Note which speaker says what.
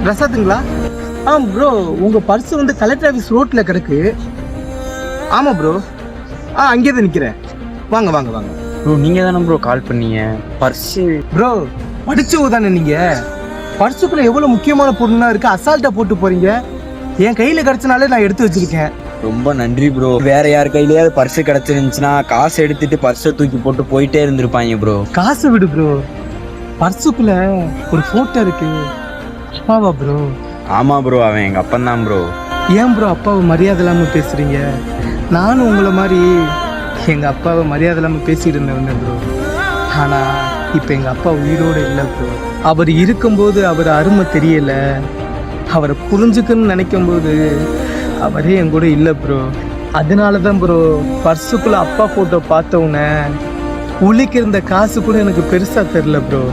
Speaker 1: ரசாத்துங்களா? Bro உங்கள் purse வந்து collector office ரோட்டில் கிடக்கு. ஆமாம் ப்ரோ. அங்கேயே தான் நிற்கிறேன். வாங்க வாங்க வாங்க.
Speaker 2: ப்ரோ நீங்கள் தானே ப்ரோ கால் பண்ணீங்க? பர்ஸு
Speaker 1: ப்ரோ படிச்சவங்க தானே நீங்கள்? பர்ஸுக்குள்ளே எவ்வளோ முக்கியமான பொருள்லாம் இருக்குது, அசால்ட்டாக போட்டு போகிறீங்க. என் கையில் கிடச்சனாலே நான் எடுத்து வச்சுருக்கேன்.
Speaker 2: ரொம்ப நன்றி ப்ரோ. வேற யார் கையிலேயாவது பர்ஸு கிடச்சிருந்துச்சுன்னா காசு எடுத்துட்டு பர்ஸை தூக்கி போட்டு போயிட்டே இருந்திருப்பாங்க ப்ரோ.
Speaker 1: காசு விடு ப்ரோ, பர்ஸுக்குள்ளே ஒரு ஃபோட்டோ இருக்கு. அப்பாவா ப்ரோ?
Speaker 2: ஆமாம் ப்ரோ, அவன் எங்கள் அப்பன் தான் ப்ரோ.
Speaker 1: ஏன் ப்ரோ அப்பாவை மரியாதை இல்லாமல் பேசுகிறீங்க? நானும் உங்களை மாதிரி எங்கள் அப்பாவை மரியாதை இல்லாமல் பேசிகிட்டு இருந்தேன் ப்ரோ. ஆனால் இப்போ எங்கள் அப்பா உயிரோடு இல்லை ப்ரோ. அவர் இருக்கும்போது அவர் அருமை தெரியலை, அவரை புரிஞ்சுக்கணும்னு நினைக்கும் போது அவரே என் கூட இல்லை ப்ரோ. அதனால தான் ப்ரோ பர்ஸுக்குள்ளே அப்பா ஃபோட்டோ பார்த்தவுடனே உளிக்கு இருந்த காசு கூட எனக்கு பெருசாக தெரில ப்ரோ.